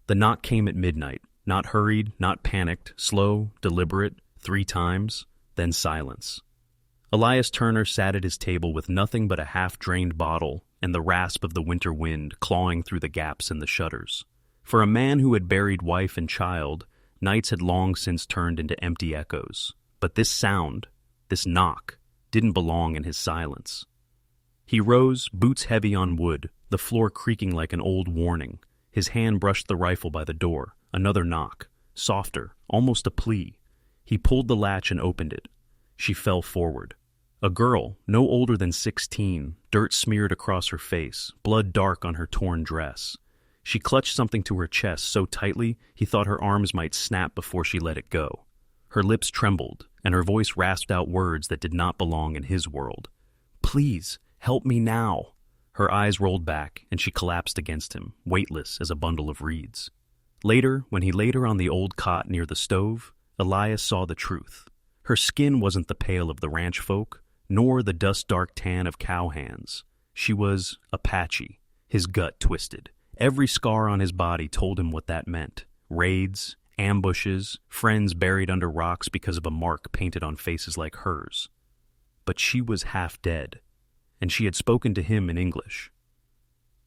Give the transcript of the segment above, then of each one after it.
The knock came at midnight, not hurried, not panicked, slow, deliberate, 3 times, then silence. Elias Turner sat at his table with nothing but a half-drained bottle and the rasp of the winter wind clawing through the gaps in the shutters. For a man who had buried wife and child, nights had long since turned into empty echoes. But this sound, this knock, didn't belong in his silence. He rose, boots heavy on wood, the floor creaking like an old warning. His hand brushed the rifle by the door. Another knock, softer, almost a plea. He pulled the latch and opened it. She fell forward. A girl, no older than 16, dirt smeared across her face, blood dark on her torn dress. She clutched something to her chest so tightly he thought her arms might snap before she let it go. Her lips trembled, and her voice rasped out words that did not belong in his world. "Please, help me now." Her eyes rolled back, and she collapsed against him, weightless as a bundle of reeds. Later, when he laid her on the old cot near the stove, Elias saw the truth. Her skin wasn't the pale of the ranch folk, nor the dust-dark tan of cow hands. She was Apache, his gut twisted. Every scar on his body told him what that meant. Raids, ambushes, friends buried under rocks because of a mark painted on faces like hers. But she was half dead, and she had spoken to him in English.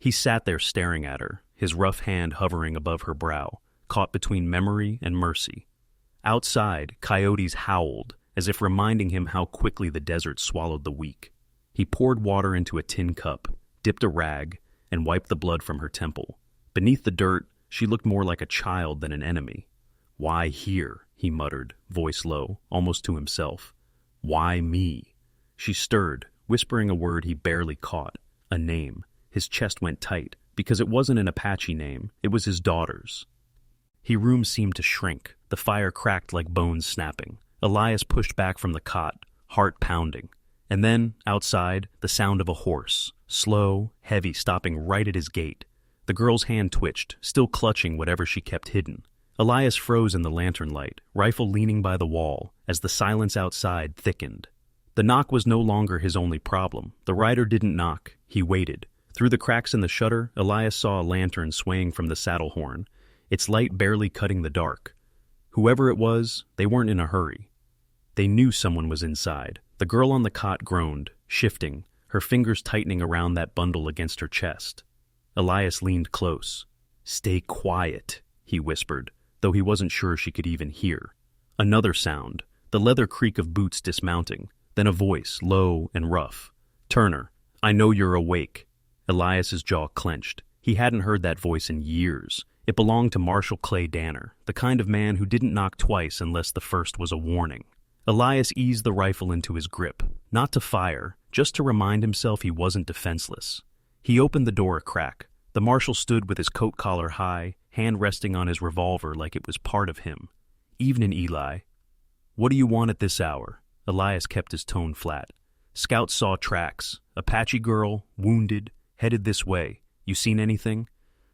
He sat there staring at her, his rough hand hovering above her brow, caught between memory and mercy. Outside, coyotes howled, as if reminding him how quickly the desert swallowed the weak. He poured water into a tin cup, dipped a rag, and wiped the blood from her temple. Beneath the dirt, she looked more like a child than an enemy. "Why here?" he muttered, voice low, almost to himself. "Why me?" She stirred, whispering a word he barely caught, a name. His chest went tight, because it wasn't an Apache name, it was his daughter's. His room seemed to shrink, the fire cracked like bones snapping. Elias pushed back from the cot, heart pounding. And then, outside, the sound of a horse, slow, heavy, stopping right at his gate. The girl's hand twitched, still clutching whatever she kept hidden. Elias froze in the lantern light, rifle leaning by the wall, as the silence outside thickened. The knock was no longer his only problem. The rider didn't knock, he waited. Through the cracks in the shutter, Elias saw a lantern swaying from the saddle horn, its light barely cutting the dark. Whoever it was, they weren't in a hurry. They knew someone was inside. The girl on the cot groaned, shifting, her fingers tightening around that bundle against her chest. Elias leaned close. "Stay quiet," he whispered, though he wasn't sure she could even hear. Another sound, the leather creak of boots dismounting, then a voice, low and rough. "Turner, I know you're awake." Elias's jaw clenched. He hadn't heard that voice in years. It belonged to Marshal Clay Danner, the kind of man who didn't knock twice unless the first was a warning. Elias eased the rifle into his grip, not to fire, just to remind himself he wasn't defenseless. He opened the door a crack. The marshal stood with his coat collar high, hand resting on his revolver like it was part of him. "Evening, Eli." "What do you want at this hour?" Elias kept his tone flat. "Scouts saw tracks. Apache girl, wounded, headed this way. You seen anything?"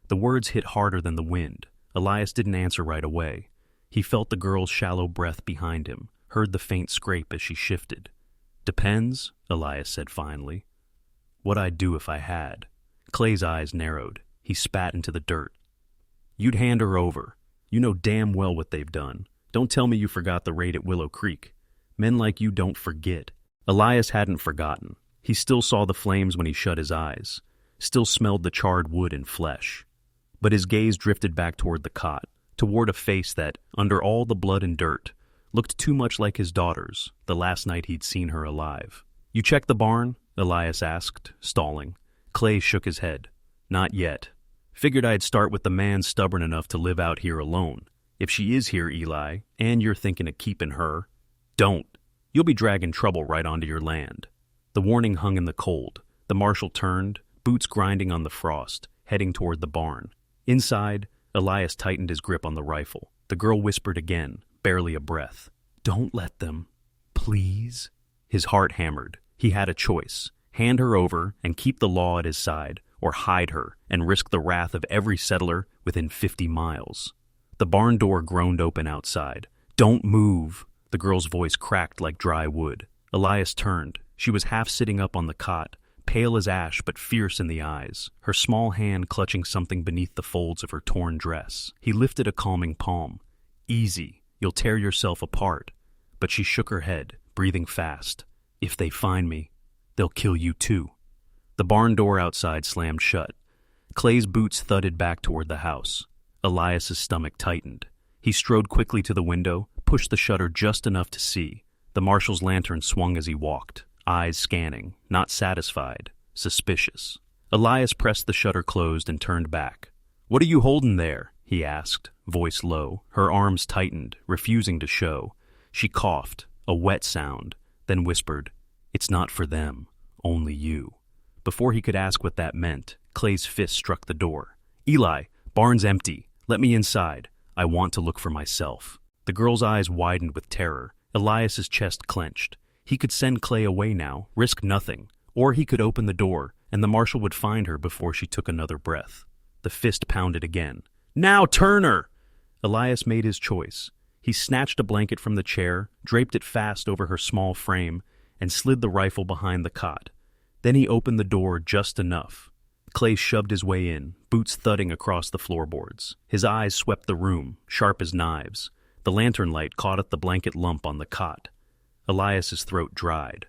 The words hit harder than the wind. Elias didn't answer right away. He felt the girl's shallow breath behind him, heard the faint scrape as she shifted. "Depends," Elias said finally. "What I'd do if I had." Clay's eyes narrowed. He spat into the dirt. "You'd hand her over. You know damn well what they've done. Don't tell me you forgot the raid at Willow Creek. Men like you don't forget." Elias hadn't forgotten. He still saw the flames when he shut his eyes, still smelled the charred wood and flesh. But his gaze drifted back toward the cot, toward a face that, under all the blood and dirt, looked too much like his daughter's, the last night he'd seen her alive. "You checked the barn?" Elias asked, stalling. Clay shook his head. "Not yet. Figured I'd start with the man stubborn enough to live out here alone. If she is here, Eli, and you're thinking of keeping her, don't. You'll be dragging trouble right onto your land." The warning hung in the cold. The marshal turned, boots grinding on the frost, heading toward the barn. Inside, Elias tightened his grip on the rifle. The girl whispered again, barely a breath. "Don't let them. Please?" His heart hammered. He had a choice. Hand her over and keep the law at his side, or hide her and risk the wrath of every settler within 50 miles. The barn door groaned open outside. "Don't move." The girl's voice cracked like dry wood. Elias turned. She was half sitting up on the cot, pale as ash but fierce in the eyes, her small hand clutching something beneath the folds of her torn dress. He lifted a calming palm. "Easy, you'll tear yourself apart." But she shook her head, breathing fast. "If they find me, they'll kill you too." The barn door outside slammed shut. Clay's boots thudded back toward the house. Elias's stomach tightened. He strode quickly to the window, pushed the shutter just enough to see. The marshal's lantern swung as he walked, eyes scanning, not satisfied, suspicious. Elias pressed the shutter closed and turned back. "What are you holding there?" he asked, voice low. Her arms tightened, refusing to show. She coughed, a wet sound, then whispered, "It's not for them, only you." Before he could ask what that meant, Clay's fist struck the door. "Eli, barn's empty. Let me inside. I want to look for myself." The girl's eyes widened with terror. Elias's chest clenched. He could send Clay away now, risk nothing. Or he could open the door, and the marshal would find her before she took another breath. The fist pounded again. "Now, Turner!" Elias made his choice. He snatched a blanket from the chair, draped it fast over her small frame, and slid the rifle behind the cot. Then he opened the door just enough. Clay shoved his way in, boots thudding across the floorboards. His eyes swept the room, sharp as knives. The lantern light caught at the blanket lump on the cot. Elias's throat dried.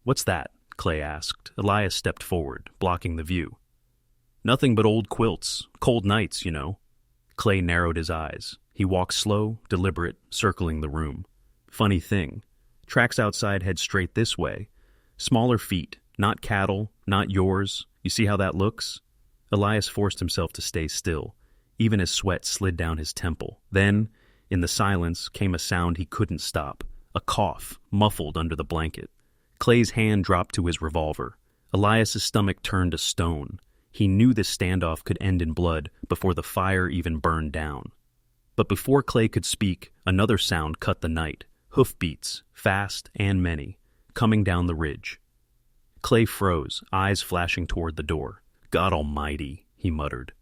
"What's that?" Clay asked. Elias stepped forward, blocking the view. "Nothing but old quilts. Cold nights, you know." Clay narrowed his eyes. He walked slow, deliberate, circling the room. "Funny thing. Tracks outside head straight this way. Smaller feet, not cattle, not yours. You see how that looks?" Elias forced himself to stay still, even as sweat slid down his temple. Then, in the silence, came a sound he couldn't stop, a cough, muffled under the blanket. Clay's hand dropped to his revolver. Elias's stomach turned to stone. He knew this standoff could end in blood before the fire even burned down. But before Clay could speak, another sound cut the night. Hoofbeats, fast and many, coming down the ridge. Clay froze, eyes flashing toward the door. "God almighty," he muttered.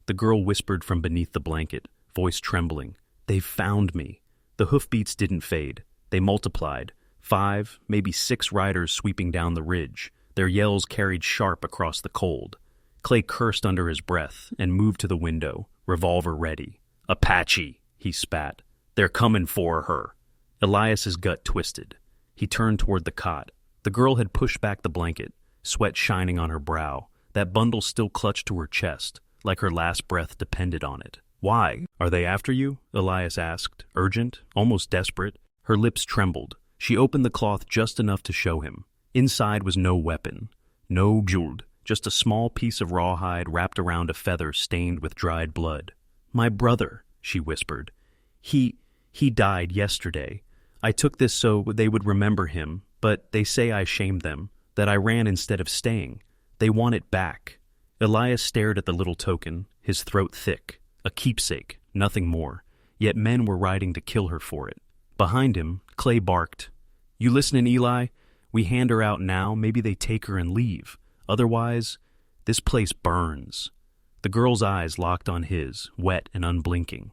The girl whispered from beneath the blanket, voice trembling. "They've found me." The hoofbeats didn't fade. They multiplied. 5, maybe 6 riders sweeping down the ridge. Their yells carried sharp across the cold. Clay cursed under his breath and moved to the window, revolver ready. "Apache," he spat. "They're coming for her." Elias's gut twisted. He turned toward the cot. The girl had pushed back the blanket, sweat shining on her brow. That bundle still clutched to her chest, like her last breath depended on it. "Why? Are they after you?" Elias asked, urgent, almost desperate. Her lips trembled. She opened the cloth just enough to show him. Inside was no weapon, no jeweled, just a small piece of rawhide wrapped around a feather stained with dried blood. "My brother," she whispered. He died yesterday. I took this so they would remember him, but they say I shamed them, that I ran instead of staying. They want it back." Elias stared at the little token, his throat thick. A keepsake, nothing more. Yet men were riding to kill her for it. Behind him, Clay barked. "You listening, Eli? We hand her out now, maybe they take her and leave. Otherwise, this place burns." The girl's eyes locked on his, wet and unblinking.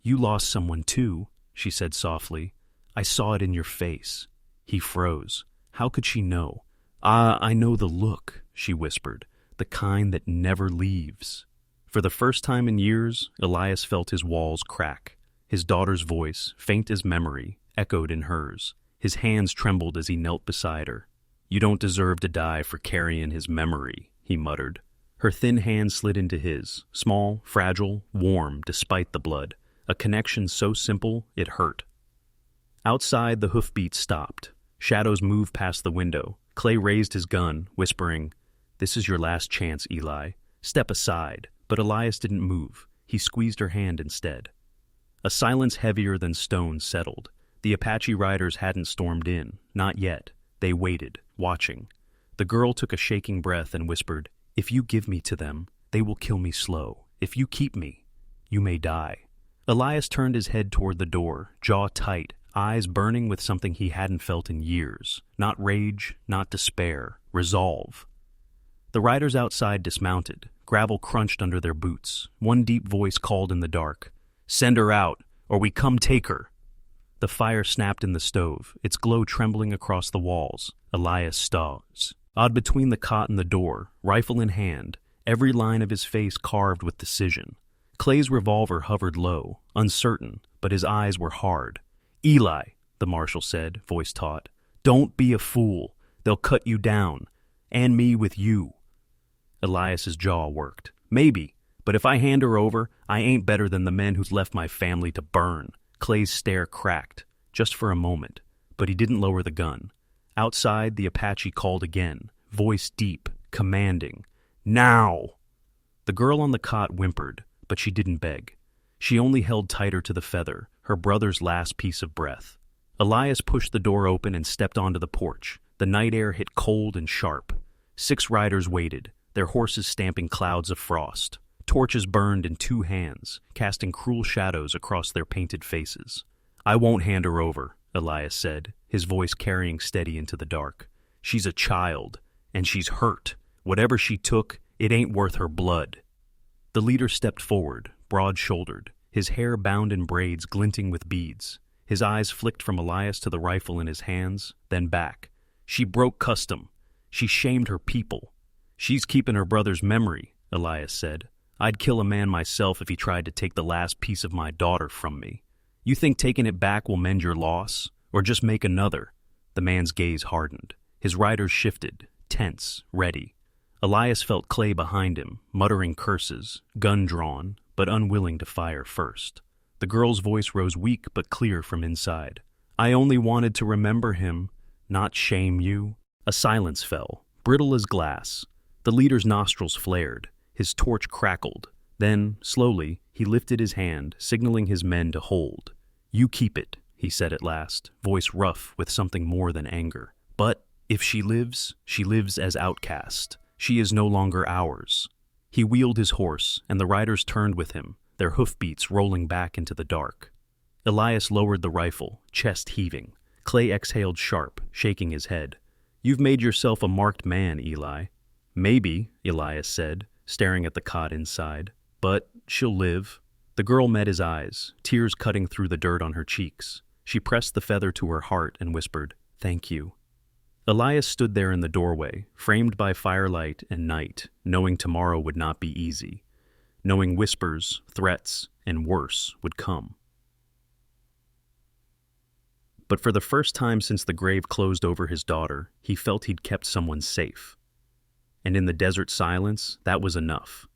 "You lost someone too," she said softly. "I saw it in your face." He froze. How could she know? "Ah, I know the look," she whispered, "the kind that never leaves." For the first time in years, Elias felt his walls crack. His daughter's voice, faint as memory, echoed in hers. His hands trembled as he knelt beside her. "You don't deserve to die for carrying his memory," he muttered. Her thin hand slid into his, small, fragile, warm despite the blood, a connection so simple it hurt. Outside, the hoofbeats stopped. Shadows moved past the window. Clay raised his gun, whispering, "This is your last chance, Eli. Step aside." But Elias didn't move. He squeezed her hand instead. A silence heavier than stone settled. The Apache riders hadn't stormed in, not yet. They waited, watching. The girl took a shaking breath and whispered, "If you give me to them, they will kill me slow. If you keep me, you may die." Elias turned his head toward the door, jaw tight, eyes burning with something he hadn't felt in years. Not rage, not despair, resolve. The riders outside dismounted. Gravel crunched under their boots. One deep voice called in the dark, "Send her out, or we come take her." The fire snapped in the stove, its glow trembling across the walls. Elias stalls. Odd between the cot and the door, rifle in hand, every line of his face carved with decision. Clay's revolver hovered low, uncertain, but his eyes were hard. "Eli," the marshal said, voice taut, "don't be a fool. They'll cut you down. And me with you." Elias's jaw worked. "Maybe, but if I hand her over, I ain't better than the men who's left my family to burn." Clay's stare cracked, just for a moment, but he didn't lower the gun. Outside, the Apache called again, voice deep, commanding, "Now!" The girl on the cot whimpered, but she didn't beg. She only held tighter to the feather, her brother's last piece of breath. Elias pushed the door open and stepped onto the porch. The night air hit cold and sharp. 6 riders waited, their horses stamping clouds of frost. Torches burned in 2 hands, casting cruel shadows across their painted faces. "I won't hand her over," Elias said, his voice carrying steady into the dark. "She's a child, and she's hurt. Whatever she took, it ain't worth her blood." The leader stepped forward, broad-shouldered, his hair bound in braids glinting with beads. His eyes flicked from Elias to the rifle in his hands, then back. "She broke custom. She shamed her people. She's keeping her brother's memory," Elias said. "I'd kill a man myself if he tried to take the last piece of my daughter from me. You think taking it back will mend your loss? Or just make another?" The man's gaze hardened. His riders shifted, tense, ready. Elias felt Clay behind him, muttering curses, gun drawn, but unwilling to fire first. The girl's voice rose weak but clear from inside. "I only wanted to remember him, not shame you." A silence fell, brittle as glass. The leader's nostrils flared. His torch crackled. Then, slowly, he lifted his hand, signaling his men to hold. "You keep it," he said at last, voice rough with something more than anger. "But if she lives as outcast. She is no longer ours." He wheeled his horse, and the riders turned with him, their hoofbeats rolling back into the dark. Elias lowered the rifle, chest heaving. Clay exhaled sharp, shaking his head. "You've made yourself a marked man, Eli." "Maybe," Elias said, staring at the cot inside. "But she'll live." The girl met his eyes, tears cutting through the dirt on her cheeks. She pressed the feather to her heart and whispered, "Thank you." Elias stood there in the doorway, framed by firelight and night, knowing tomorrow would not be easy, knowing whispers, threats, and worse would come. But for the first time since the grave closed over his daughter, he felt he'd kept someone safe. And in the desert silence, that was enough.